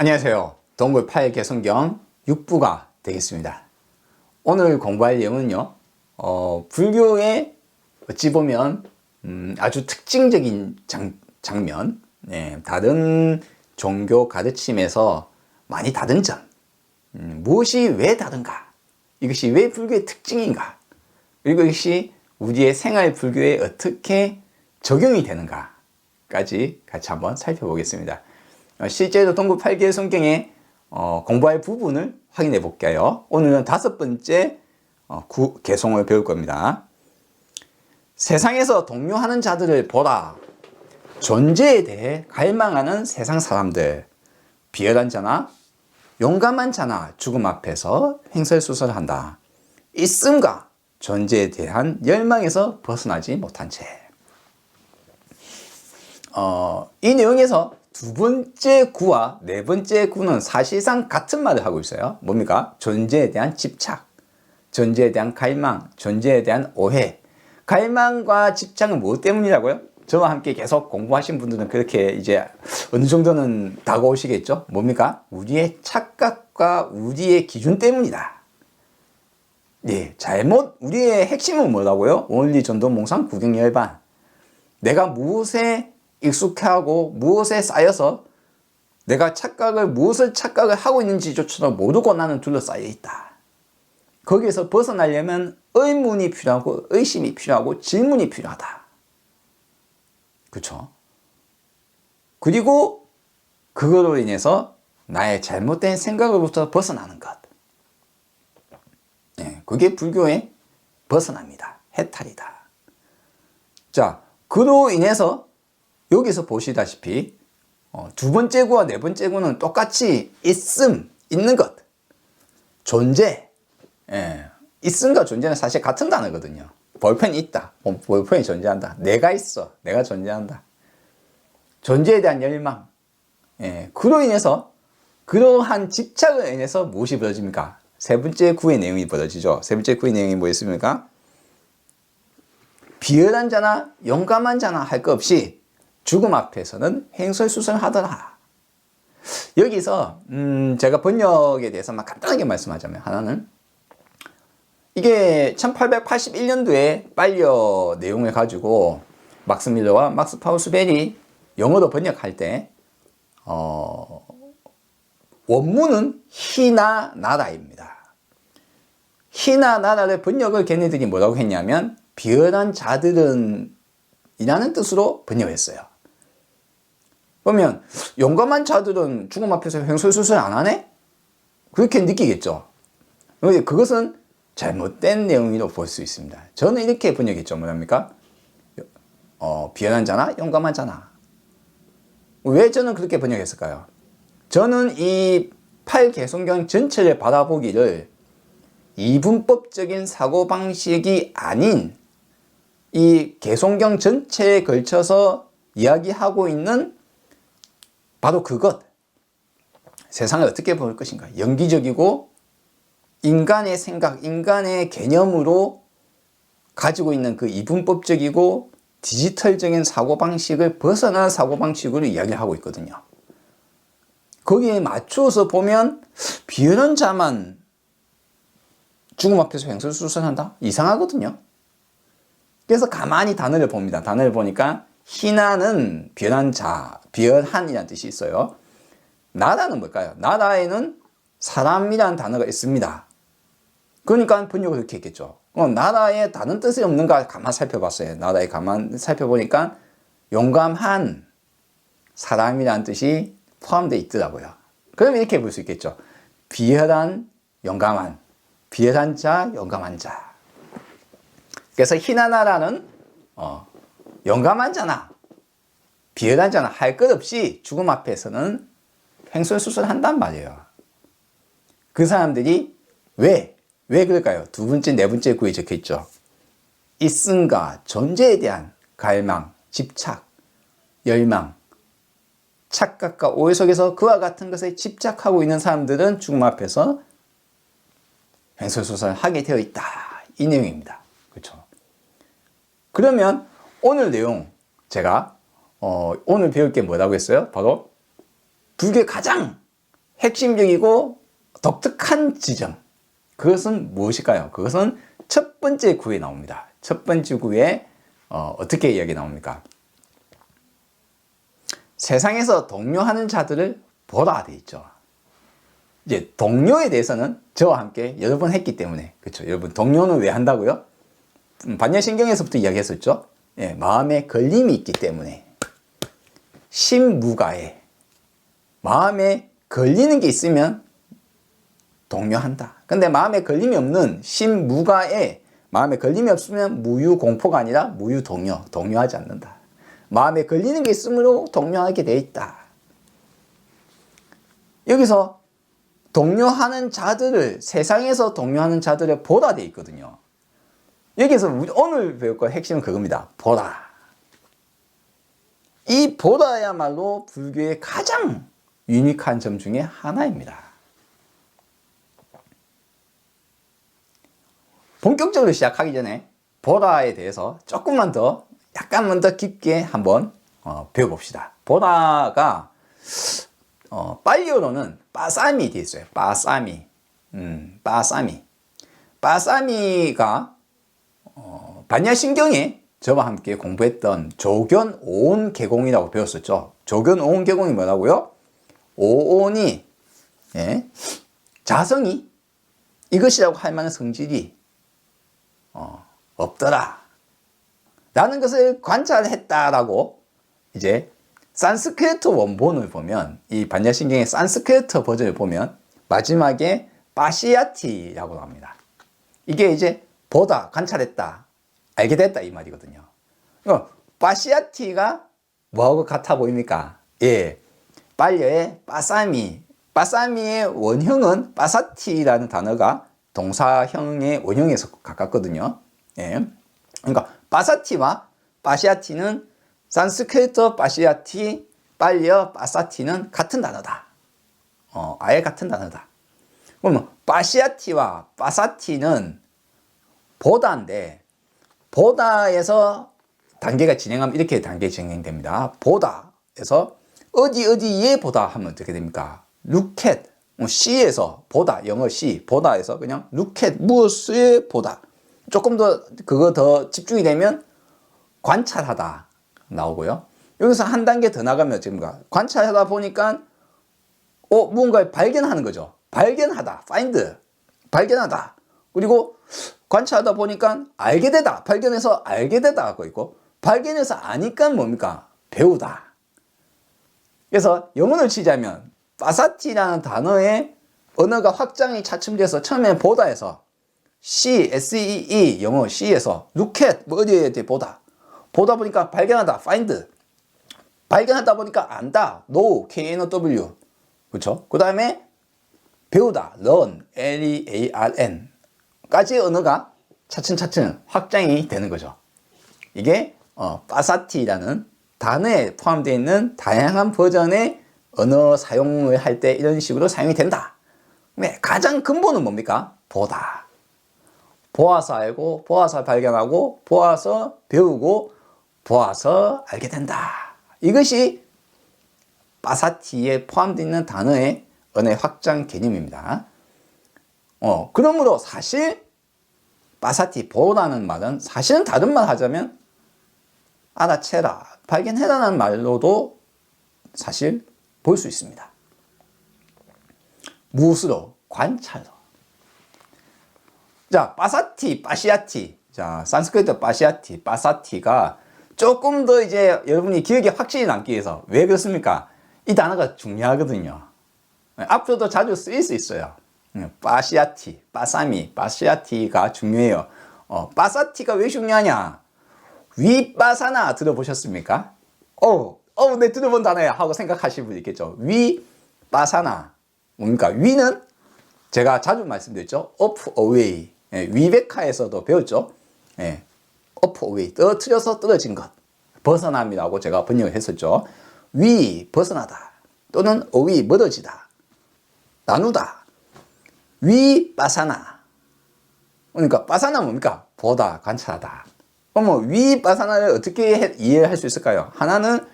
안녕하세요. 동굴 8개 성경 6부가 되겠습니다. 오늘 공부할 내용은요, 불교의 어찌 보면 아주 특징적인 장면, 다른 종교 가르침에서 많이 다른 점, 무엇이 왜 다른가, 이것이 왜 불교의 특징인가, 그리고 이것이 우리의 생활 불교에 어떻게 적용이 되는가까지 같이 한번 살펴보겠습니다. 실제로 동굴 8개 성경에 공부할 부분을 확인해 볼게요. 오늘은 5번째 개송을 배울 겁니다. 세상에서 동요하는 자들을 보라. 존재에 대해 갈망하는 세상 사람들, 비열한 자나 용감한 자나 죽음 앞에서 횡설수설한다. 있음과 존재에 대한 열망에서 벗어나지 못한 채. 이 내용에서 두 번째 구와 네 번째 구는 사실상 같은 말을 하고 있어요. 뭡니까? 존재에 대한 집착, 존재에 대한 갈망, 존재에 대한 오해. 갈망과 집착은 무엇 때문이라고요? 저와 함께 계속 공부하신 분들은 그렇게 이제 어느 정도는 다가오시겠죠? 뭡니까? 우리의 착각과 우리의 기준 때문이다. 예, 우리의 핵심은 뭐라고요? 원리, 전도, 몽상, 구경, 열반. 내가 무엇에 익숙해하고 무엇에 쌓여서 내가 무엇을 착각을 하고 있는지조차도 모르고 나는 둘러싸여 있다. 거기에서 벗어나려면 의문이 필요하고 의심이 필요하고 질문이 필요하다. 그렇죠? 그리고 그거로 인해서 나의 잘못된 생각으로부터 벗어나는 것. 그게 불교의 벗어납니다. 해탈이다. 자, 그로 인해서 여기서 보시다시피 두 번째 구와 네 번째 구는 똑같이 있는 것, 존재. 있음과 존재는 사실 같은 단어거든요. 볼펜이 있다, 볼펜이 존재한다. 내가 있어, 내가 존재한다. 존재에 대한 열망. 그로 인해서 그러한 집착을 인해서 무엇이 벌어집니까? 세 번째 구의 내용이 벌어지죠. 세 번째 구의 내용이 뭐였습니까? 비열한 자나 용감한 자나 할 것 없이 죽음 앞에서는 횡설수설하더라. 여기서 제가 번역에 대해서만 간단하게 말씀하자면, 하나는 이게 1881년도에 빨려 내용을 가지고 막스 밀러와 막스 파우스벨이 영어로 번역할 때 원문은 희나 나라입니다. 희나 나라를 번역을 걔네들이 뭐라고 했냐면 비열한 자들은 이라는 뜻으로 번역했어요. 그러면 용감한 자들은 죽음 앞에서 횡설수설 안 하네? 그렇게 느끼겠죠. 그것은 잘못된 내용이라고 볼 수 있습니다. 저는 이렇게 번역했죠. 뭐랍니까? 비열한 자나 용감한 자나. 왜 저는 그렇게 번역했을까요? 저는 이 8개성경 전체를 바라보기를 이분법적인 사고방식이 아닌 이 개성경 전체에 걸쳐서 이야기하고 있는 바로 그것, 세상을 어떻게 볼 것인가, 영기적이고 인간의 생각, 인간의 개념으로 가지고 있는 그 이분법적이고 디지털적인 사고방식을 벗어난 사고방식으로 이야기를 하고 있거든요. 거기에 맞추어서 보면 비열한 자만 죽음 앞에서 횡설수설한다? 이상하거든요. 그래서 가만히 단어를 봅니다. 단어를 보니까 희나는 비열한 자, 비열한이라는 뜻이 있어요. 나라는 뭘까요? 나라에는 사람이라는 단어가 있습니다. 그러니까 번역을 그렇게 했겠죠. 나라에 다른 뜻이 없는가 가만 살펴봤어요. 나라에 가만 살펴보니까 용감한 사람이라는 뜻이 포함되어 있더라고요. 그럼 이렇게 볼 수 있겠죠. 비열한, 용감한, 비열한 자, 용감한 자. 그래서 희나나라는 용감한 자나 비열한 자나 할 것 없이 죽음 앞에서는 횡설수설한단 말이에요. 그 사람들이 왜 그럴까요? 두 번째, 네 번째 구에 적혀있죠. 있음과 존재에 대한 갈망, 집착, 열망, 착각과 오해 속에서 그와 같은 것에 집착하고 있는 사람들은 죽음 앞에서 횡설수설하게 되어 있다. 이 내용입니다. 그렇죠? 그러면 오늘 내용 제가 오늘 배울 게 뭐라고 했어요? 바로 불교의 가장 핵심적이고 독특한 지점. 그것은 무엇일까요? 그것은 첫 번째 구에 나옵니다. 첫 번째 구에 어떻게 이야기 나옵니까? 세상에서 동료하는 자들을 보라 돼 있죠. 이제 동료에 대해서는 저와 함께 여러 번 했기 때문에, 그렇죠? 여러분, 동료는 왜 한다고요? 반야신경에서부터 이야기했었죠. 예, 마음에 걸림이 있기 때문에. 신무가에 마음에 걸리는 게 있으면 동료한다. 근데 마음에 걸림이 없는 신무가에 마음에 걸림이 없으면 무유공포가 아니라 무유동료, 동료하지 않는다. 마음에 걸리는 게 있으므로 동료하게 돼 있다. 여기서 동료하는 자들을, 세상에서 동료하는 자들을 보라 돼 있거든요. 여기서 오늘 배울 거 핵심은 그겁니다. 보라. 이 보라야말로 불교의 가장 유니크한 점 중에 하나입니다. 본격적으로 시작하기 전에 보라에 대해서 조금만 더, 약간만 더 깊게 한번 배워봅시다. 보라가 빨리어로는 빠싸미 되어 있어요. 빠싸미. 빠싸미. 빠싸미가 반야신경에 저와 함께 공부했던 조견 오온 개공이라고 배웠었죠. 조견 오온 개공이 뭐라고요? 오온이, 예, 자성이 이것이라고 할 만한 성질이 없더라 라는 것을 관찰했다라고, 이제 산스크리트 원본을 보면, 이 반야신경의 산스크리트 버전을 보면 마지막에 빠시야티라고 나옵니다. 이게 이제 보다, 관찰했다, 알게 됐다 이 말이거든요. 빠시야티가 뭐하고 같아 보입니까? 예, 빨려의 빠싸미. 빠싸미의 원형은 빠사티라는 단어가 동사형의 원형에서 가깝거든요. 예. 그러니까 빠사티와 빠시아티는 산스크리트 빠시아티, 빨려 빠사티는 같은 단어다. 아예 같은 단어다. 그러면 빠시아티와 빠사티는 보다인데, 보다에서 단계가 진행하면 이렇게 단계 진행됩니다. 보다에서 어디에 보다 하면 어떻게 됩니까? look at. C에서 보다, 영어 C, 보다에서 그냥 look at, 무엇을 보다. 조금 더 그거 더 집중이 되면 관찰하다 나오고요. 여기서 한 단계 더 나가면 어떻습니까? 관찰하다 보니까 무언가를 발견하는 거죠. 발견하다, find, 발견하다. 그리고 관찰하다 보니까 알게 되다, 발견해서 알게 되다 하고 있고, 발견해서 아니까 뭡니까? 배우다. 그래서 영문을 치자면 빠사티라는 단어의 언어가 확장이 차츰돼서 처음에 보다에서 C, S-E-E, 영어 C에서 look at, 뭐 어디에 대해 보다. 보다 보니까 발견하다, find. 발견하다 보니까 안다, know, K-N-O-W. 그렇죠? 그 다음에 배우다, learn, L-E-A-R-N. 까지 언어가 차츰차츰 확장이 되는 거죠. 이게 빠사티라는 단어에 포함되어 있는 다양한 버전의 언어 사용을 할 때 이런 식으로 사용이 된다. 네, 가장 근본은 뭡니까? 보다. 보아서 알고, 보아서 발견하고, 보아서 배우고, 보아서 알게 된다. 이것이 빠사티에 포함되어 있는 단어의 언어의 확장 개념입니다. 그러므로 사실 빠사티, 보라는 말은 사실은 다른 말 하자면 알아채라, 발견해라는 말로도 사실 볼 수 있습니다. 무엇으로? 관찰로. 자, 빠사티, 빠시아티. 자, 산스크리트 빠시아티, 빠사티가 조금 더 이제 여러분이 기억에 확실히 남기 위해서, 왜 그렇습니까? 이 단어가 중요하거든요. 앞으로도 자주 쓰일 수 있어요. 빠시아티, 빠사미, 빠시아티가 중요해요. 빠사티가 왜 중요하냐? 위빠사나 들어보셨습니까? 네, 들어본 단어야 하고 생각하실 분 있겠죠. 위빠사나. 뭡니까? 위는 제가 자주 말씀드렸죠. up, away. 위백화에서도 배웠죠. up, away. 떨어뜨려서 떨어진 것. 벗어남이라고 제가 번역을 했었죠. 위, 벗어나다. 또는 away, 멀어지다. 나누다. 위빠사나. 그러니까 빠사나 뭡니까? 보다, 관찰하다. 그러면 위빠사나를 어떻게 이해할 수 있을까요? 하나는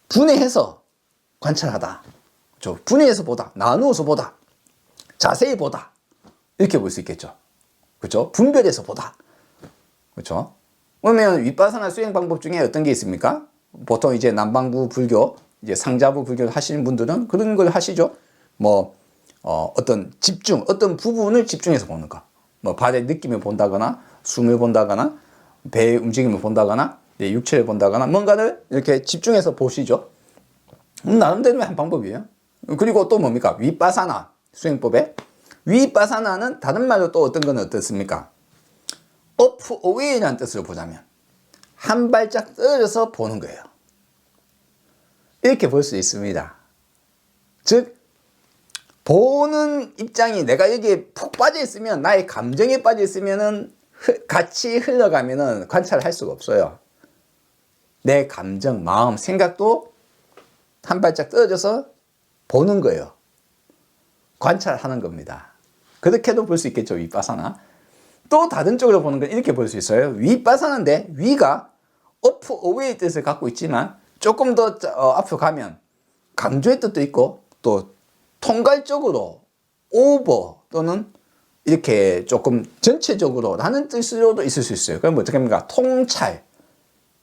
분해해서 관찰하다. 분해해서 보다, 나누어서 보다, 자세히 보다, 이렇게 볼 수 있겠죠. 그렇죠? 분별해서 보다. 그렇죠? 그러면 윗바사나 수행 방법 중에 어떤 게 있습니까? 보통 이제 남방부 불교, 이제 상자부 불교를 하시는 분들은 그런 걸 하시죠. 뭐 어떤 집중, 어떤 부분을 집중해서 보는 거. 뭐 발의 느낌을 본다거나, 숨을 본다거나, 배의 움직임을 본다거나, 육체를 본다거나, 뭔가를 이렇게 집중해서 보시죠. 나름대로의 한 방법이에요. 그리고 또 뭡니까? 윗바사나 수행법에 윗바사나는 다른 말로 또 어떤 건 어떻습니까? up away라는 뜻으로 보자면 한 발짝 떨어져서 보는 거예요. 이렇게 볼 수 있습니다. 즉 보는 입장이 내가 여기에 푹 빠져 있으면, 나의 감정에 빠져 있으면은 같이 흘러가면은 관찰을 할 수가 없어요. 내 감정, 마음, 생각도 한 발짝 떨어져서 보는 거예요. 관찰하는 겁니다. 그렇게도 볼 수 있겠죠, 윗바사나. 또 다른 쪽으로 보는 건 이렇게 볼 수 있어요. 윗바사나인데 위가 up away 뜻을 갖고 있지만 조금 더 앞으로 가면 강조의 뜻도 있고, 또 통괄적으로 over 또는 이렇게 조금 전체적으로 라는 뜻으로도 있을 수 있어요. 그럼 어떻게 합니까? 통찰,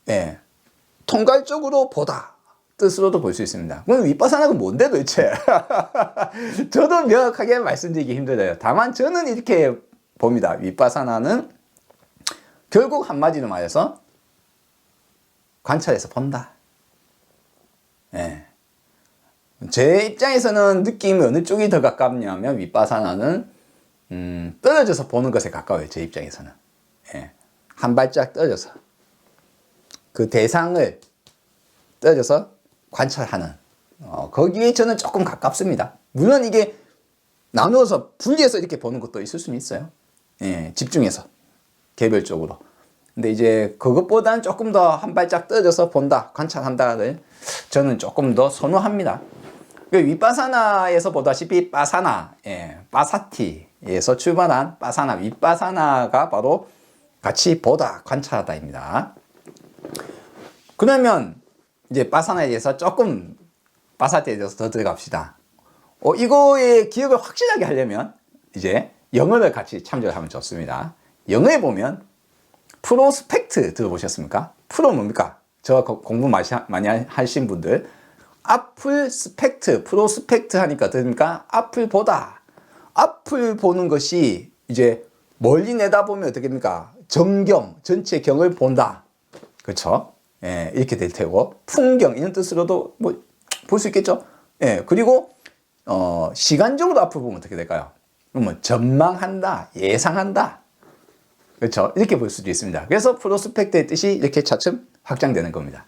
예, 통괄적으로 보다 뜻으로도 볼 수 있습니다. 그럼 윗바사나가 뭔데 도대체? 저도 명확하게 말씀드리기 힘들어요. 다만 저는 이렇게 봅니다. 윗바사나는 결국 한마디로 말해서 관찰해서 본다. 예. 제 입장에서는 느낌이 어느 쪽이 더 가깝냐면 윗바사나는 떨어져서 보는 것에 가까워요. 제 입장에서는. 예. 한 발짝 떨어져서 그 대상을 떨어져서 관찰하는, 거기에 저는 조금 가깝습니다. 물론 이게 나누어서 분리해서 이렇게 보는 것도 있을 수는 있어요. 예, 집중해서 개별적으로. 근데 이제 그것보다는 조금 더 한 발짝 떨어져서 본다, 관찰한다를 저는 조금 더 선호합니다. 윗바사나에서 보다시피 바사나, 예, 바사티에서 출발한 바사나, 윗바사나가 바로 같이 보다, 관찰하다입니다. 그러면 이제 바사나에 대해서 조금, 바사티에 대해서 더 들어갑시다. 이거의 기억을 확실하게 하려면 이제 영어를 같이 참조를 하면 좋습니다. 영어에 보면 프로스펙트 들어보셨습니까? 프로 뭡니까? 저와 공부 많이 하신 분들, 앞을 스펙트, 프로스펙트 하니까 들으니까 앞을 보다. 앞을 보는 것이 이제 멀리 내다보면 어떻게 됩니까? 전경, 전체 경을 본다. 그렇죠? 예, 이렇게 될 테고, 풍경 이런 뜻으로도 뭐 볼 수 있겠죠. 예, 그리고 시간적으로 앞을 보면 어떻게 될까요? 그러면 전망한다, 예상한다. 그렇죠? 이렇게 볼 수도 있습니다. 그래서 프로스펙트의 뜻이 이렇게 차츰 확장되는 겁니다.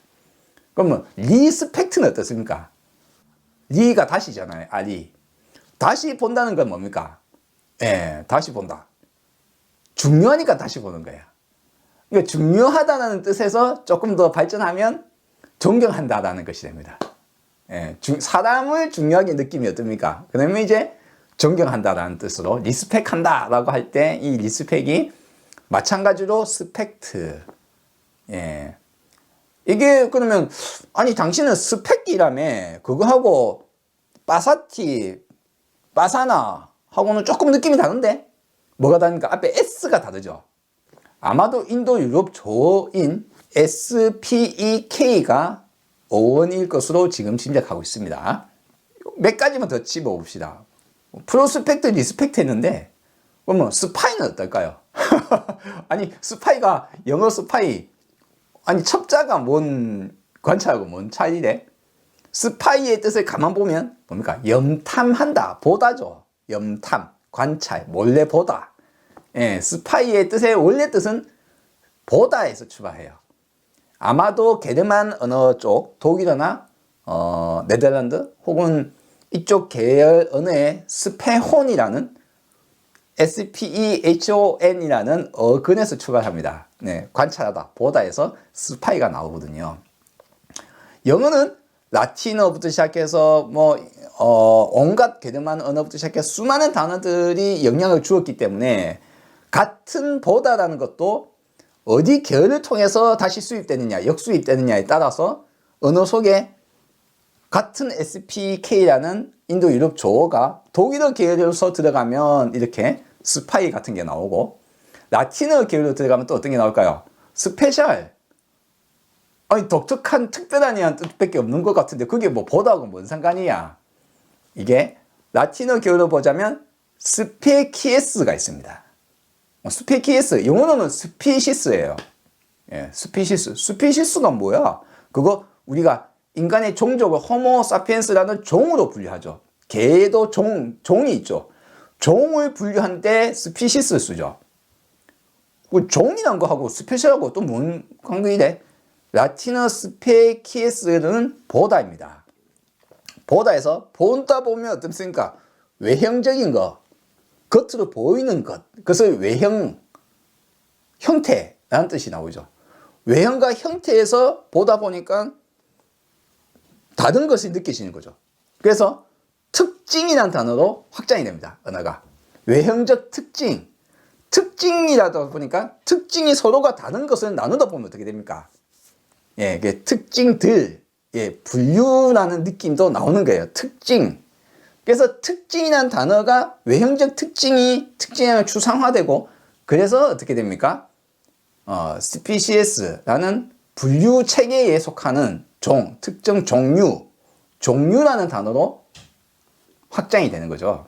그러면 리스펙트는 어떻습니까? 리가 다시잖아요. 리. 다시 본다는 건 뭡니까? 예, 다시 본다. 중요하니까 다시 보는 거예요. 그러니까 중요하다는 뜻에서 조금 더 발전하면 존경한다라는 것이 됩니다. 예, 사람을 중요하게 느낌이 어떻습니까? 그러면 이제 존경한다라는 뜻으로 리스펙한다라고 할 때 이 리스펙이 마찬가지로 스펙트. 예. 이게 그러면 아니 당신은 스펙이라며 그거하고 바사티, 바사나 하고는 조금 느낌이 다른데? 뭐가 다릅니까? 앞에 S가 다르죠. 아마도 인도 유럽 조어인 SPEK가 어원일 것으로 지금 짐작하고 있습니다. 몇 가지만 더 짚어봅시다. 프로스펙트, 리스펙트 했는데 그러면 스파이는 어떨까요? 아니 스파이가, 영어 스파이, 아니 첩자가 뭔 관찰하고 뭔 차이래? 스파이의 뜻을 가만 보면 뭡니까? 염탐한다, 보다죠. 염탐, 관찰, 몰래 보다. 예, 스파이의 뜻의 원래 뜻은 보다에서 출발해요. 아마도 게르만 언어 쪽, 독일어나 네덜란드 혹은 이쪽 계열 언어의 스페혼이라는 SPEHON이라는 어근에서 출발합니다. 네, 관찰하다, 보다에서 스파이가 나오거든요. 영어는 라틴어부터 시작해서 온갖 게르만 언어부터 시작해서 수많은 단어들이 영향을 주었기 때문에 같은 보다라는 것도 어디 계열을 통해서 다시 수입되느냐, 역수입되느냐에 따라서 언어 속에 같은 SPK라는 인도 유럽 조어가 독일어 계열로서 들어가면 이렇게 스파이 같은 게 나오고, 라틴어 계열로 들어가면 또 어떤 게 나올까요? 스페셜. 아니, 독특한, 특별한이란 뜻밖에 없는 것 같은데 그게 뭐 보다하고 뭔 상관이야? 이게 라틴어 계열로 보자면 스페키에스가 있습니다. 스페키에스, 영어로는 스피시스예요. 예, 스피시스. 스피시스가 뭐야? 그거 우리가 인간의 종족을 호모 사피엔스라는 종으로 분류하죠. 개도 종이 있죠. 종을 분류할 때 스피시스 쓰죠. 그 종이란 거하고 스페셜하고 또 뭔 관계이 돼? 라틴어 스페키에스는 보다입니다. 보다에서 본다 보면 어떻습니까? 외형적인 거, 겉으로 보이는 것, 그것을 외형, 형태라는 뜻이 나오죠. 외형과 형태에서 보다 보니까 다른 것이 느껴지는 거죠. 그래서 특징이라는 단어로 확장이 됩니다. 언어가. 외형적 특징. 특징이라다 보니까 특징이 서로가 다른 것을 나누다 보면 어떻게 됩니까? 예, 특징들, 예, 분류라는 느낌도 나오는 거예요. 특징. 그래서 특징이라는 단어가 외형적 특징이 특징을 추상화되고, 그래서 어떻게 됩니까? 스피시에스라는 분류 체계에 속하는 종, 특정 종류, 종류라는 단어로 확장이 되는 거죠.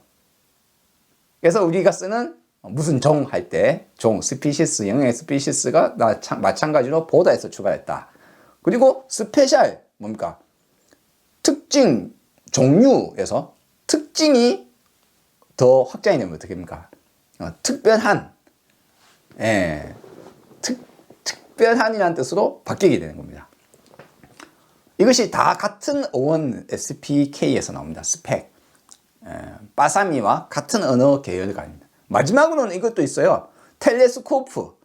그래서 우리가 쓰는 무슨 종 할 때, 종, 스피시스, 영어의 스피시스가 마찬가지로 보다에서 출발했다. 그리고 스페셜, 뭡니까? 특징, 종류에서 특징이 더 확장이 되면 어떻게 됩니까? 특별한, 예, 특별한이라는 뜻으로 바뀌게 되는 겁니다. 이것이 다 같은 어원 SPK에서 나옵니다. 스펙. 빠사미와 같은 언어 계열가입니다. 마지막으로는 이것도 있어요. 텔레스코프.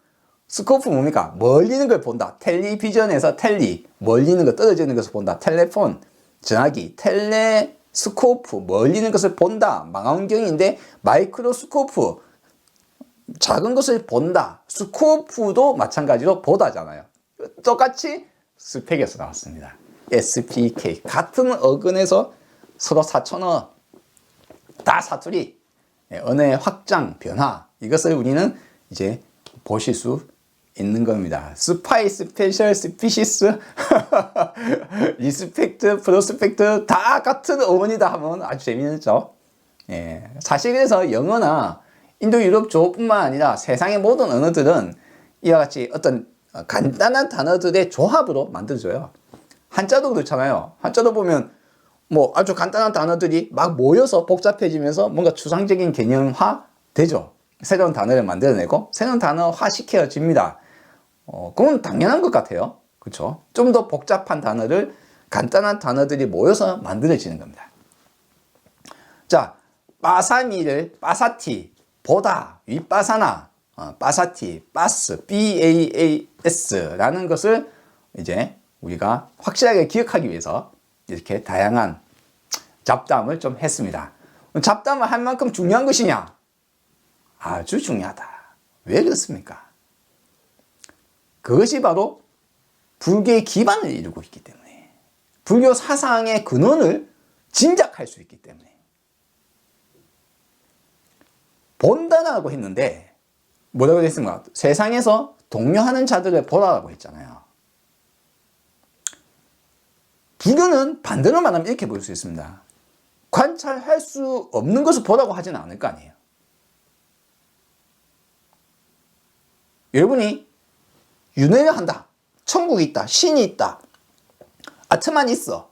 스코프 뭡니까? 멀리는 걸 본다. 텔레비전에서 텔리, 멀리는 거, 떨어지는 것을 본다. 텔레폰, 전화기, 텔레스코프, 멀리는 것을 본다. 망원경인데 마이크로스코프, 작은 것을 본다. 스코프도 마찬가지로 보다잖아요. 똑같이 스펙에서 나왔습니다. SPK. 같은 어근에서 서로 사천어, 다 사투리, 언어의 확장, 변화, 이것을 우리는 이제 보실 수 있는 겁니다. 스파이, 스페셜, 스피시스, 리스펙트, 프로스펙트 다 같은 어원이다 하면 아주 재미있죠. 예, 사실 그래서 영어나 인도 유럽 조어뿐만 아니라 세상의 모든 언어들은 이와 같이 어떤 간단한 단어들의 조합으로 만들어져요. 한자도 그렇잖아요. 한자도 보면 뭐 아주 간단한 단어들이 막 모여서 복잡해지면서 뭔가 추상적인 개념화 되죠. 새로운 단어를 만들어내고 새로운 단어화 시켜집니다. 그건 당연한 것 같아요. 그렇죠? 좀 더 복잡한 단어를 간단한 단어들이 모여서 만들어지는 겁니다. 자, 빠사미를 빠사티, 보다, 윗빠사나, 빠사티, 빠스, BAAS라는 것을 이제 우리가 확실하게 기억하기 위해서 이렇게 다양한 잡담을 좀 했습니다. 잡담을 할 만큼 중요한 것이냐? 아주 중요하다. 왜 그렇습니까? 그것이 바로 불교의 기반을 이루고 있기 때문에, 불교 사상의 근원을 짐작할 수 있기 때문에. 본다라고 했는데 뭐라고 했습니까? 세상에서 동요하는 자들을 보라라고 했잖아요. 불교는 반대로 말하면 이렇게 볼 수 있습니다. 관찰할 수 없는 것을 보라고 하지는 않을 거 아니에요. 여러분이 윤회를 한다. 천국이 있다. 신이 있다. 아트만 있어.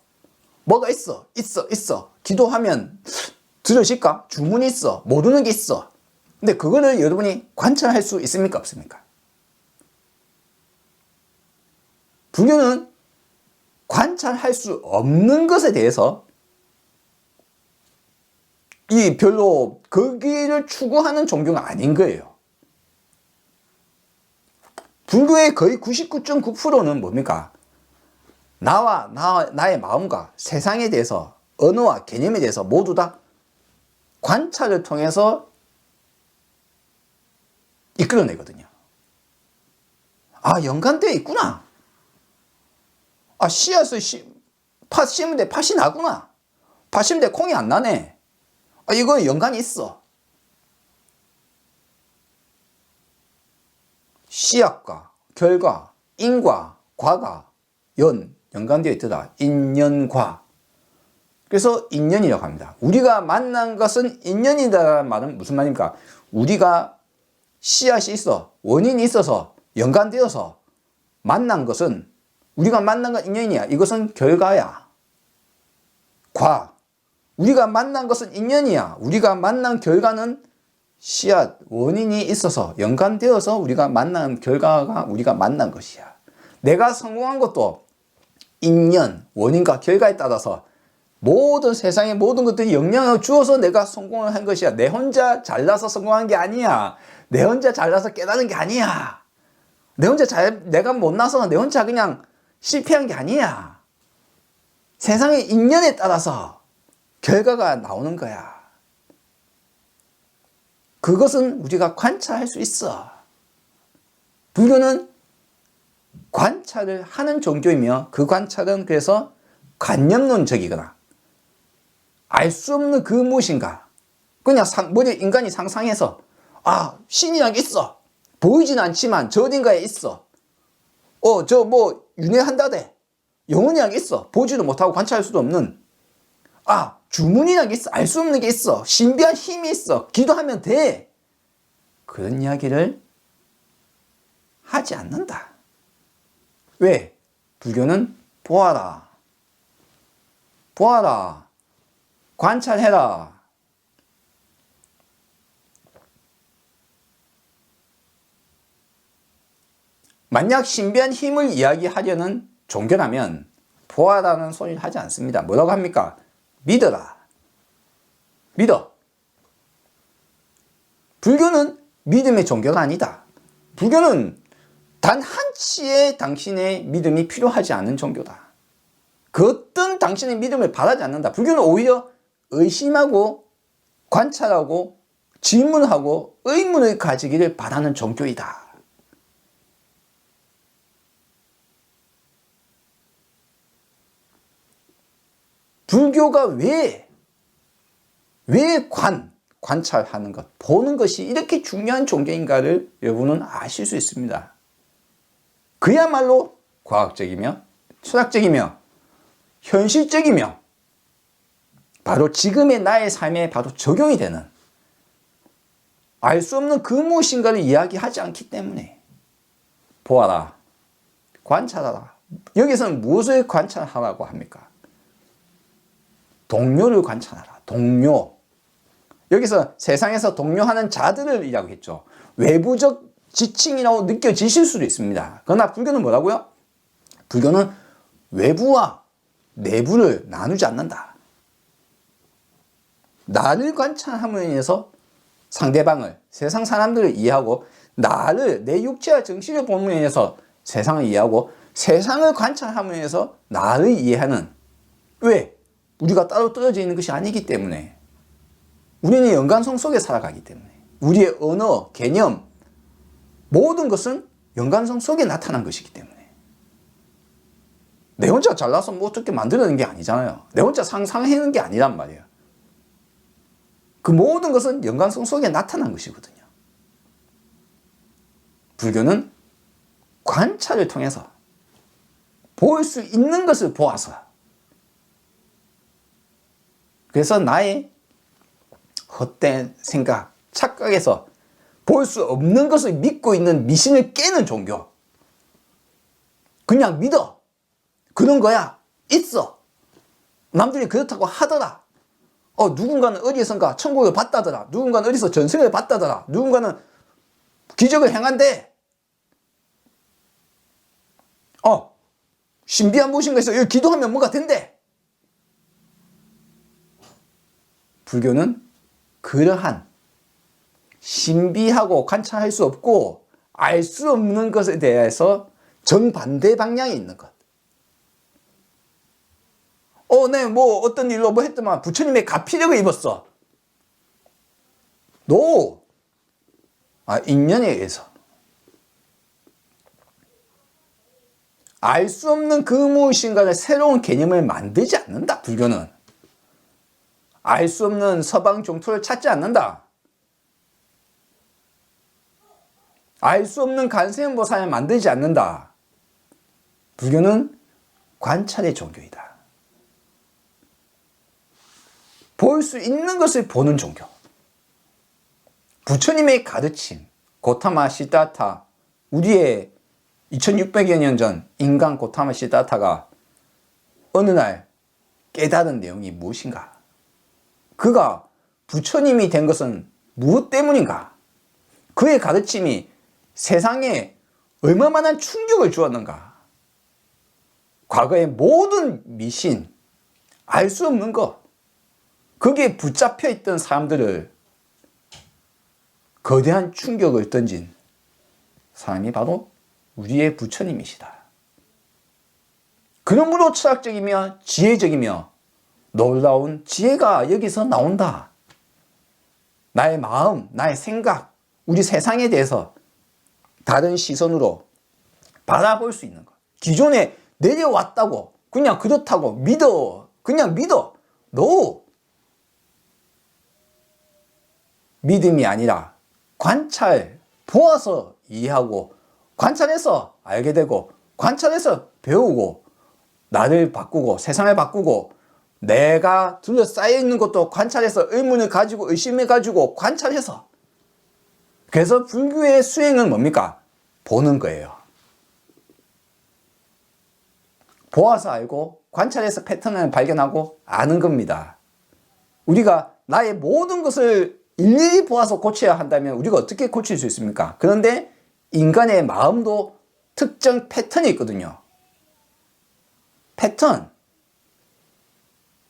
뭐가 있어. 있어. 기도하면 들으실까? 주문이 있어. 모르는 게 있어. 근데 그거를 여러분이 관찰할 수 있습니까? 없습니까? 불교는 관찰할 수 없는 것에 대해서 별로 거기를 추구하는 종교가 아닌 거예요. 불교의 거의 99.9%는 뭡니까? 나의 마음과 세상에 대해서, 언어와 개념에 대해서 모두 다 관찰을 통해서 이끌어내거든요. 아, 연관되어 있구나. 아, 씨앗을 팥 심은데 팥이 나구나. 팥 심은데 콩이 안 나네. 이거 연관이 있어. 시약과 결과, 인과, 과가 연관되어 있더라. 인연과. 그래서 인연이라고 합니다. 우리가 만난 것은 인연이다라는 말은 무슨 말입니까? 우리가 씨앗이 있어, 원인이 있어서 연관되어서 만난 것은, 우리가 만난 건 인연이야. 이것은 결과야. 우리가 만난 것은 인연이야. 우리가 만난 결과는 씨앗, 원인이 있어서 연관되어서 우리가 만난 결과가 우리가 만난 것이야. 내가 성공한 것도 인연, 원인과 결과에 따라서 모든 세상의 모든 것들이 영향을 주어서 내가 성공을 한 것이야. 내 혼자 잘나서 성공한 게 아니야. 내 혼자 잘나서 깨달은 게 아니야. 내가 못나서 내 혼자 그냥 실패한 게 아니야. 세상의 인연에 따라서 결과가 나오는 거야. 그것은 우리가 관찰할 수 있어. 불교는 관찰을 하는 종교이며, 그 관찰은 그래서 관념론적이거나 알 수 없는 그 무엇인가, 그냥 인간이 상상해서 신이란 게 있어. 보이진 않지만 저 어딘가에 있어. 저 뭐 윤회한다대. 영혼이란 게 있어. 보지도 못하고 관찰할 수도 없는. 주문이란 게 있어. 알 수 없는 게 있어. 신비한 힘이 있어. 기도하면 돼. 그런 이야기를 하지 않는다. 왜? 불교는 보아라. 관찰해라. 만약 신비한 힘을 이야기하려는 종교라면 보아라는 소리를 하지 않습니다. 뭐라고 합니까? 믿어라. 믿어. 불교는 믿음의 종교가 아니다. 불교는 단 한치의 당신의 믿음이 필요하지 않은 종교다. 그 어떤 당신의 믿음을 바라지 않는다. 불교는 오히려 의심하고 관찰하고 질문하고 의문을 가지기를 바라는 종교이다. 불교가 왜 관찰하는 것, 보는 것이 이렇게 중요한 종교인가를 여러분은 아실 수 있습니다. 그야말로 과학적이며 철학적이며 현실적이며 바로 지금의 나의 삶에 바로 적용이 되는, 알 수 없는 그 무엇인가를 이야기하지 않기 때문에 보아라, 관찰하라. 여기서는 무엇을 관찰하라고 합니까? 동료를 관찰하라. 동료. 여기서 세상에서 동료하는 자들을 이라고 했죠. 외부적 지칭이라고 느껴지실 수도 있습니다. 그러나 불교는 뭐라고요? 불교는 외부와 내부를 나누지 않는다. 나를 관찰함으로 인해서 상대방을, 세상 사람들을 이해하고, 나를, 내 육체와 정신을 보므로 인해서 세상을 이해하고, 세상을 관찰함으로 인해서 나를 이해하는. 왜? 우리가 따로 떨어져 있는 것이 아니기 때문에. 우리는 연관성 속에 살아가기 때문에. 우리의 언어, 개념, 모든 것은 연관성 속에 나타난 것이기 때문에. 내 혼자 잘나서 뭐 어떻게 만들어낸 게 아니잖아요. 내 혼자 상상해낸 게 아니란 말이에요. 그 모든 것은 연관성 속에 나타난 것이거든요. 불교는 관찰을 통해서 볼 수 있는 것을 보아서, 그래서 나의 헛된 생각, 착각에서 볼 수 없는 것을 믿고 있는 미신을 깨는 종교. 그냥 믿어. 그런 거야. 있어. 남들이 그렇다고 하더라. 누군가는 어디선가 천국을 봤다더라. 누군가는 어디서 전생을 봤다더라. 누군가는 기적을 행한대. 신비한 무엇인가 있어. 여기 기도하면 뭐가 된대. 불교는 그러한 신비하고 관찰할 수 없고 알 수 없는 것에 대해서 정반대 방향에 있는 것. 네, 뭐 어떤 일로 뭐 했더만 부처님의 가피력을 입었어. 인연에 의해서. 알 수 없는 그 무엇인가를 새로운 개념을 만들지 않는다. 불교는 알 수 없는 서방 정토를 찾지 않는다. 알 수 없는 관세음보살을 만들지 않는다. 불교는 관찰의 종교이다. 볼 수 있는 것을 보는 종교. 부처님의 가르침, 고타마 시다타, 우리의 2600여 년 전 인간 고타마 시다타가 어느 날 깨달은 내용이 무엇인가? 그가 부처님이 된 것은 무엇 때문인가? 그의 가르침이 세상에 얼마만한 충격을 주었는가? 과거의 모든 미신, 알 수 없는 것, 거기에 붙잡혀 있던 사람들을 거대한 충격을 던진 사람이 바로 우리의 부처님이시다. 그러므로 철학적이며 지혜적이며 놀라운 지혜가 여기서 나온다. 나의 마음, 나의 생각, 우리 세상에 대해서 다른 시선으로 바라볼 수 있는 것. 기존에 내려왔다고 그냥 그렇다고 믿어. 그냥 믿어. No. 믿음이 아니라 관찰, 보아서 이해하고 관찰해서 알게 되고 관찰해서 배우고 나를 바꾸고 세상을 바꾸고 내가 둘러싸여 있는 것도 관찰해서 의문을 가지고 의심을 가지고 관찰해서. 그래서 불교의 수행은 뭡니까? 보는 거예요. 보아서 알고 관찰해서 패턴을 발견하고 아는 겁니다. 우리가 나의 모든 것을 일일이 보아서 고쳐야 한다면 우리가 어떻게 고칠 수 있습니까? 그런데 인간의 마음도 특정 패턴이 있거든요. 패턴.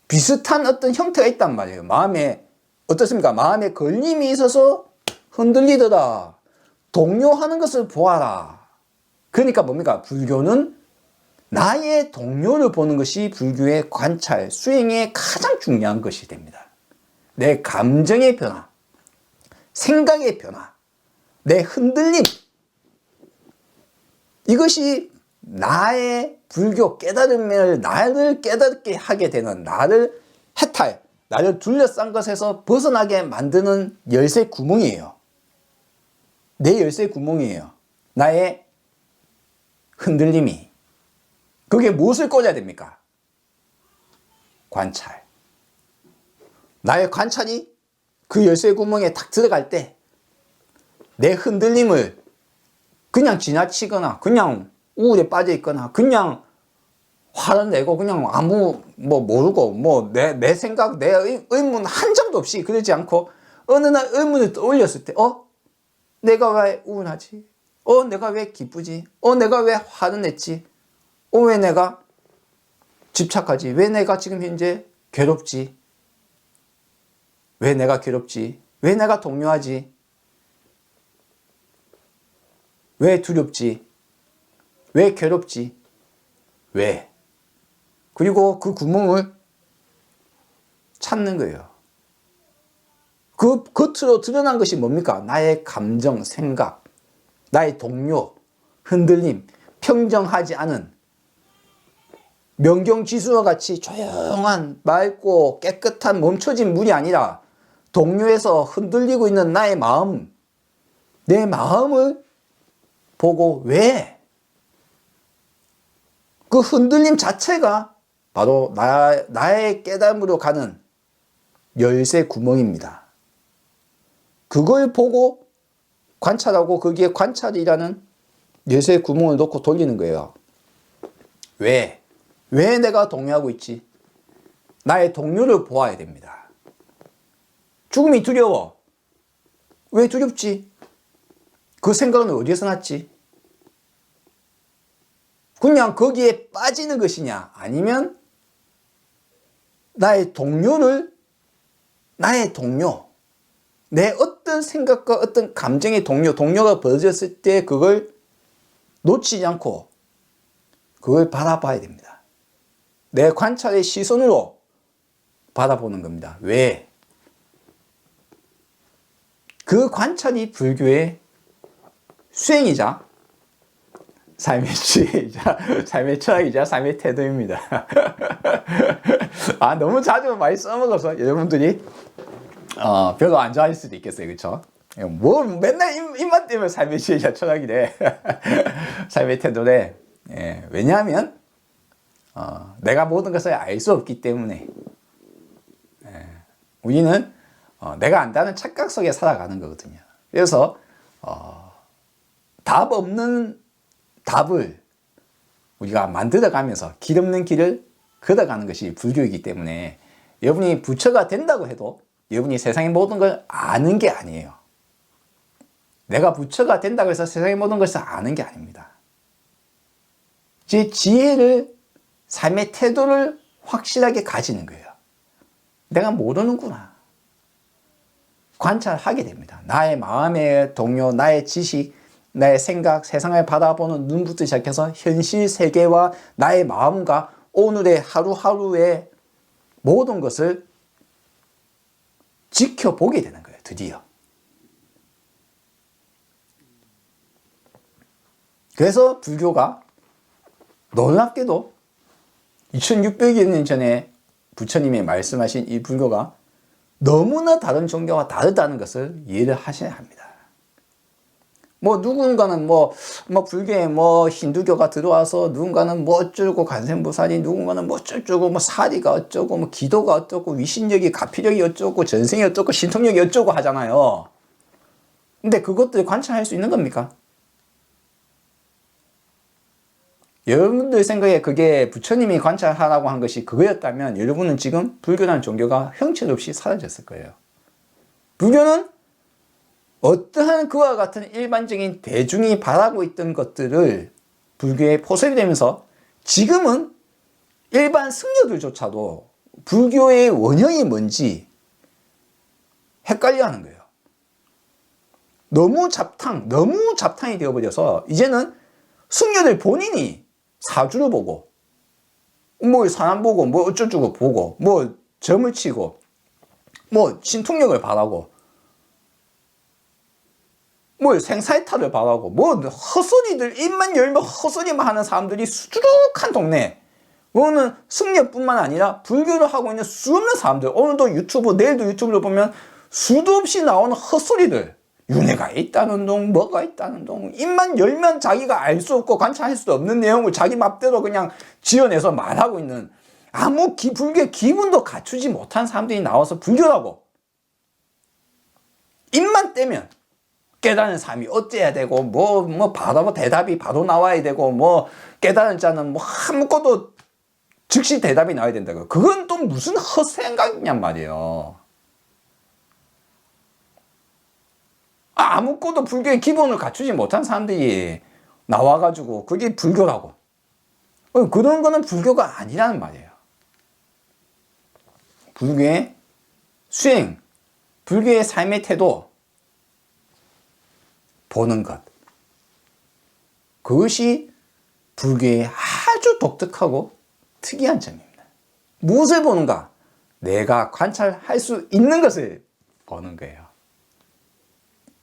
비슷한 어떤 형태가 있단 말이에요. 마음에 어떻습니까? 마음에 걸림이 있어서 흔들리더라. 동요하는 것을 보아라. 그러니까 뭡니까? 불교는 나의 동요를 보는 것이 불교의 관찰, 수행의 가장 중요한 것이 됩니다. 내 감정의 변화, 생각의 변화, 내 흔들림, 이것이 나의 불교 깨달음을 나를 깨닫게 하게 되는, 나를 해탈, 나를 둘러싼 것에서 벗어나게 만드는 열쇠 구멍이에요. 내 열쇠 구멍이에요. 나의 흔들림이. 그게 무엇을 꽂아야 됩니까? 관찰. 나의 관찰이 그 열쇠 구멍에 딱 들어갈 때 내 흔들림을 그냥 지나치거나 그냥 우울에 빠져 있거나 그냥 화를 내고 그냥 아무 모르고 내 생각, 내 의문 한 점도 없이 그러지 않고 어느 날 의문을 떠올렸을 때 내가 왜 우울하지? 내가 왜 기쁘지? 내가 왜 화를 냈지? 왜 내가 집착하지? 왜 내가 지금 현재 괴롭지? 왜 내가 괴롭지? 왜 내가 동요하지? 왜 두렵지? 왜 괴롭지? 왜? 그리고 그 구멍을 찾는 거예요. 그 겉으로 드러난 것이 뭡니까? 나의 감정, 생각, 나의 동요, 흔들림, 평정하지 않은 명경지수와 같이 조용한 맑고 깨끗한 멈춰진 물이 아니라 동요에서 흔들리고 있는 나의 마음, 내 마음을 보고 왜? 그 흔들림 자체가 바로 나의 깨달음으로 가는 열쇠 구멍입니다. 그걸 보고 관찰하고 거기에 관찰이라는 열쇠 구멍을 놓고 돌리는 거예요. 왜? 왜 내가 동요하고 있지? 나의 동요를 보아야 됩니다. 죽음이 두려워. 왜 두렵지? 그 생각은 어디에서 났지? 그냥 거기에 빠지는 것이냐? 아니면 나의 동요, 내 어떤 생각과 어떤 감정의 동요가 벌어졌을 때 그걸 놓치지 않고 그걸 바라봐야 됩니다. 내 관찰의 시선으로 바라보는 겁니다. 왜? 그 관찰이 불교의 수행이자 삶의 주의이자 삶의 철학이자 삶의 태도입니다. 아, 너무 자주 많이 써먹어서 여러분들이 별로 안 좋아할 수도 있겠어요. 그쵸? 뭐 맨날 입만 떼면 삶의 주의이자 철학이래. 삶의 태도래. 예, 왜냐하면 내가 모든 것을 알 수 없기 때문에 우리는 내가 안다는 착각 속에 살아가는 거거든요. 그래서 답 없는 답을 우리가 만들어가면서 길 없는 길을 걸어가는 것이 불교이기 때문에 여러분이 부처가 된다고 해도 여러분이 세상의 모든 걸 아는 게 아니에요. 내가 부처가 된다고 해서 세상의 모든 것을 아는 게 아닙니다. 제 지혜를, 삶의 태도를 확실하게 가지는 거예요. 내가 모르는구나. 관찰하게 됩니다. 나의 마음의 동요, 나의 지식, 나의 생각, 세상을 바라보는 눈부터 시작해서 현실 세계와 나의 마음과 오늘의 하루하루의 모든 것을 지켜보게 되는 거예요. 드디어. 그래서 불교가 놀랍게도 2600여 년 전에 부처님이 말씀하신 이 불교가 너무나 다른 종교와 다르다는 것을 이해를 하셔야 합니다. 뭐 누군가는 불교에 힌두교가 들어와서 누군가는 어쩌고 관세음보살이 누군가는 어쩌고 사리가 어쩌고 기도가 어쩌고 위신력이 가피력이 어쩌고 전생이 어쩌고 신통력이 어쩌고 하잖아요. 근데 그것들 관찰할 수 있는 겁니까? 여러분들 생각에 그게 부처님이 관찰하라고 한 것이 그거였다면 여러분은 지금 불교라는 종교가 형체없이 사라졌을 거예요. 불교는 어떠한 그와 같은 일반적인 대중이 바라고 있던 것들을 불교에 포섭이 되면서 지금은 일반 승려들조차도 불교의 원형이 뭔지 헷갈려 하는 거예요. 너무 잡탕이 되어버려서 이제는 승려들 본인이 사주를 보고 사람 보고 어쩌고 보고 점을 치고 신통력을 바라고 생사이탈을 바라고 헛소리들 입만 열면 헛소리만 하는 사람들이 수두룩한 동네. 그거는 승려뿐만 아니라 불교를 하고 있는 수없는 사람들, 오늘도 유튜브 내일도 유튜브를 보면 수도 없이 나오는 헛소리들, 윤회가 있다는 동 뭐가 있다는 동 입만 열면 자기가 알 수 없고 관찰할 수 없는 내용을 자기 맘대로 그냥 지어내서 말하고 있는 아무 불교의 기분도 갖추지 못한 사람들이 나와서 불교라고 입만 떼면 깨달은 사람이 어째야 되고 바로 대답이 바로 나와야 되고 깨달은 자는 아무것도 즉시 대답이 나와야 된다고. 그건 또 무슨 헛생각이냔 말이에요. 아무것도 불교의 기본을 갖추지 못한 사람들이 나와가지고 그게 불교라고. 그런 거는 불교가 아니라는 말이에요. 불교의 수행, 불교의 삶의 태도, 보는 것. 그것이 불교의 아주 독특하고 특이한 점입니다. 무엇을 보는가? 내가 관찰할 수 있는 것을 보는 거예요.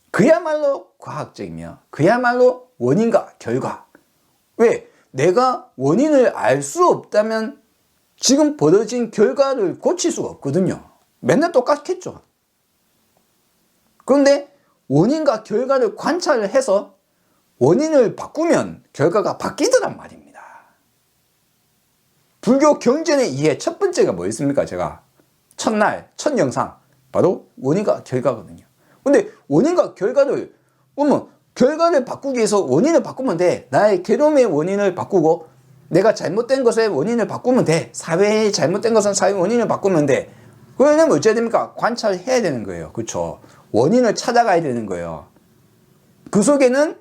그야말로 과학적이며 그야말로 원인과 결과. 왜? 내가 원인을 알 수 없다면 지금 벌어진 결과를 고칠 수가 없거든요. 맨날 똑같겠죠. 그런데 원인과 결과를 관찰을 해서 원인을 바꾸면 결과가 바뀌더란 말입니다. 불교 경전의 이해 첫 번째가 뭐였습니까? 제가 첫날 첫 영상 바로 원인과 결과거든요. 근데 원인과 결과를 보면 결과를 바꾸기 위해서 원인을 바꾸면 돼. 나의 괴로움의 원인을 바꾸고 내가 잘못된 것의 원인을 바꾸면 돼. 사회의 잘못된 것은 사회의 원인을 바꾸면 돼. 그러려면 어찌해야 됩니까? 관찰해야 되는 거예요. 그렇죠? 원인을 찾아가야 되는 거예요. 그 속에는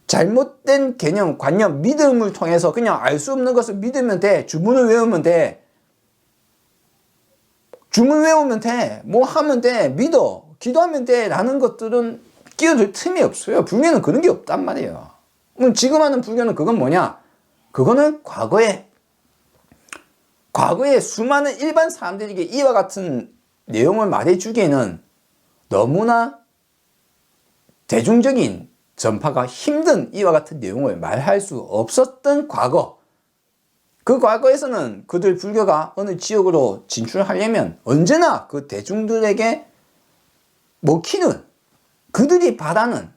잘못된 개념, 관념, 믿음을 통해서 그냥 알 수 없는 것을 믿으면 돼. 주문을 외우면 돼. 주문 외우면 돼. 하면 돼. 믿어. 기도하면 돼. 라는 것들은 끼어들 틈이 없어요. 불교는 그런 게 없단 말이에요. 그럼 지금 하는 불교는 그건 뭐냐? 그거는 과거에 수많은 일반 사람들에게 이와 같은 내용을 말해주기에는 너무나 대중적인 전파가 힘든 이와 같은 내용을 말할 수 없었던 과거, 그 과거에서는 그들 불교가 어느 지역으로 진출하려면 언제나 그 대중들에게 먹히는, 그들이 바라는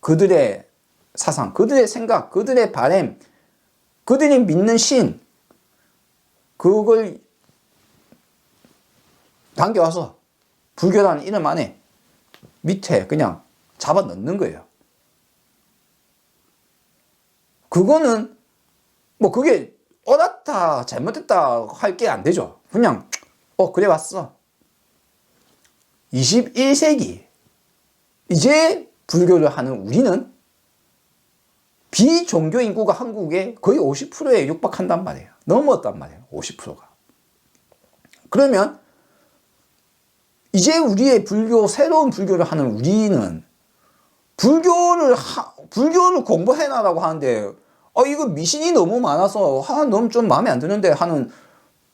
그들의 사상, 그들의 생각, 그들의 바램, 그들이 믿는 신, 그걸 당겨와서 불교라는 이름 안에 밑에 그냥 잡아 넣는 거예요. 그거는 뭐 그게 옳았다 잘못했다 할 게 안 되죠. 그냥 그래 왔어. 21세기 이제 불교를 하는 우리는 비종교 인구가 한국에 거의 50%에 육박한단 말이에요. 넘었단 말이에요. 50%가. 그러면 이제 우리의 불교, 새로운 불교를 하는 우리는 불교를 공부해놔라고 하는데 이거 미신이 너무 많아서 너무 좀 마음에 안 드는데 하는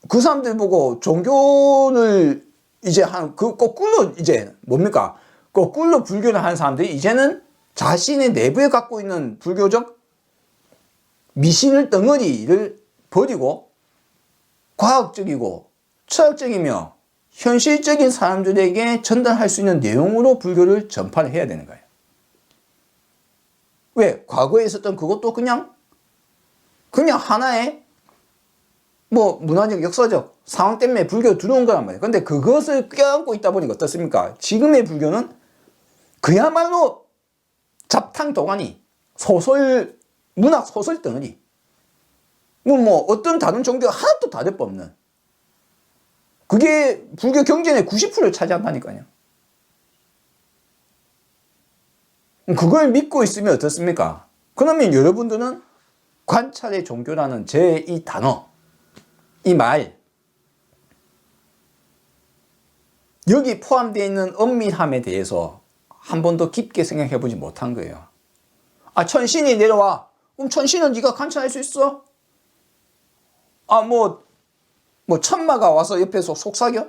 그 사람들 보고 종교를 이제 거꾸로 이제 뭡니까? 거꾸로 불교를 하는 사람들이 이제는 자신의 내부에 갖고 있는 불교적 미신을 덩어리를 버리고 과학적이고 철학적이며 현실적인 사람들에게 전달할 수 있는 내용으로 불교를 전파를 해야 되는 거예요. 왜? 과거에 있었던 그것도 그냥 하나의 뭐 문화적 역사적 상황 때문에 불교가 들어온 거란 말이에요. 근데 그것을 껴안고 있다 보니까 어떻습니까? 지금의 불교는 그야말로 잡탕도가니 소설, 문학 소설 덩어리, 뭐 어떤 다른 종교가 하나도 다를 바 없는, 그게 불교 경전의 90%를 차지한다니까요. 그걸 믿고 있으면 어떻습니까? 그러면 여러분들은 관찰의 종교라는 제 이 단어, 이 말, 여기 포함되어 있는 엄밀함에 대해서 한 번도 깊게 생각해 보지 못한 거예요. 천신이 내려와. 그럼 천신은 네가 관찰할 수 있어? 뭐 천마가 와서 옆에서 속삭여?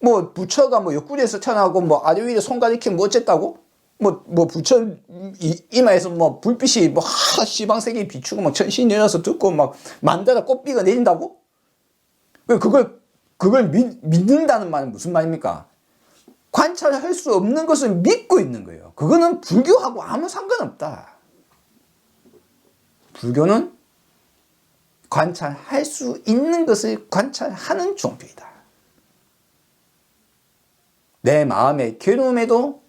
뭐 부처가 뭐 옆구리에서 태어나고 뭐 아래 위에 손 가리키면 뭐 어쨌다고? 뭐 부처 이마에서 뭐 불빛이 뭐 시방색이 비추고 막 천신이 내려서 듣고 막 만다라 꽃비가 내린다고? 왜 그걸 믿는다는 말은 무슨 말입니까? 관찰할 수 없는 것을 믿고 있는 거예요. 그거는 불교하고 아무 상관없다. 불교는 관찰할 수 있는 것을 관찰하는 종교이다. 내 마음의 괴로움에도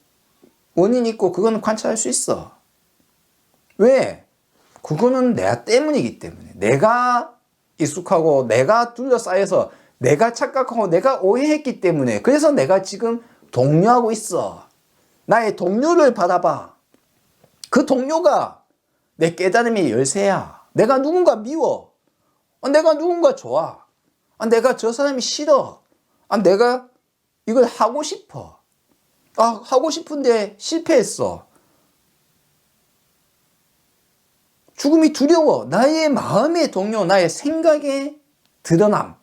원인이 있고 그거는 관찰할 수 있어. 왜? 그거는 내가 때문이기 때문에. 내가 익숙하고 내가 둘러싸여서 내가 착각하고 내가 오해했기 때문에. 그래서 내가 지금 동요하고 있어. 나의 동요를 바라봐. 그 동요가 내 깨달음의 열쇠야. 내가 누군가 미워. 내가 누군가 좋아. 내가 저 사람이 싫어. 내가 이걸 하고 싶어. 하고 싶은데 실패했어. 죽음이 두려워. 나의 마음의 동요, 나의 생각의 드러남.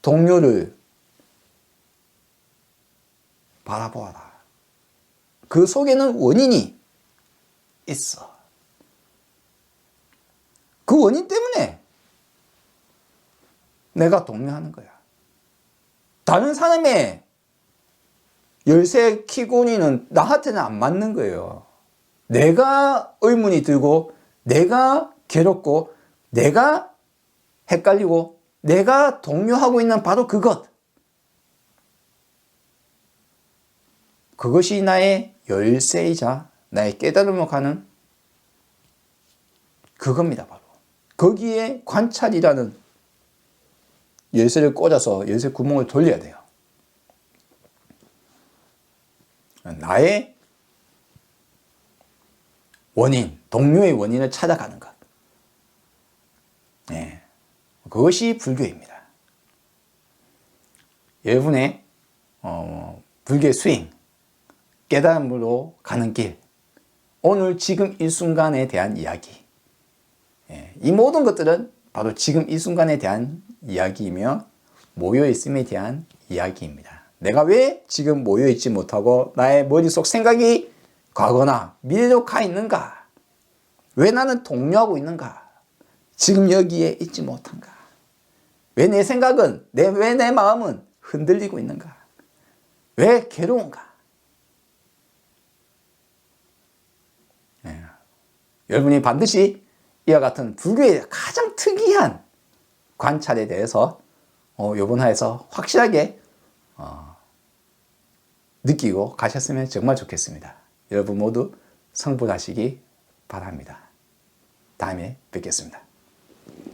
동요를 바라보아라. 그 속에는 원인이 있어. 그 원인 때문에 내가 동요하는 거야. 다른 사람의 열쇠 키고니는 나한테는 안 맞는 거예요. 내가 의문이 들고, 내가 괴롭고, 내가 헷갈리고, 내가 동요하고 있는 바로 그것. 그것이 나의 열쇠이자 나의 깨달음으로 가는 그겁니다, 바로. 거기에 관찰이라는 열쇠를 꽂아서 열쇠 구멍을 돌려야 돼요. 나의 원인, 동료의 원인을 찾아가는 것. 네, 그것이 불교입니다. 여러분의 불교의 스윙, 깨달음으로 가는 길, 오늘 지금 이 순간에 대한 이야기. 이 모든 것들은 바로 지금 이 순간에 대한 이야기이며 모여있음에 대한 이야기입니다. 내가 왜 지금 모여있지 못하고 나의 머릿속 생각이 과거나 미래로 가 있는가? 왜 나는 동요하고 있는가? 지금 여기에 있지 못한가? 왜 내 생각은, 왜 내 마음은 흔들리고 있는가? 왜 괴로운가? 예. 여러분이 반드시 이와 같은 불교의 가장 특이한 관찰에 대해서 이번 화에서 확실하게 느끼고 가셨으면 정말 좋겠습니다. 여러분 모두 성불하시기 바랍니다. 다음에 뵙겠습니다.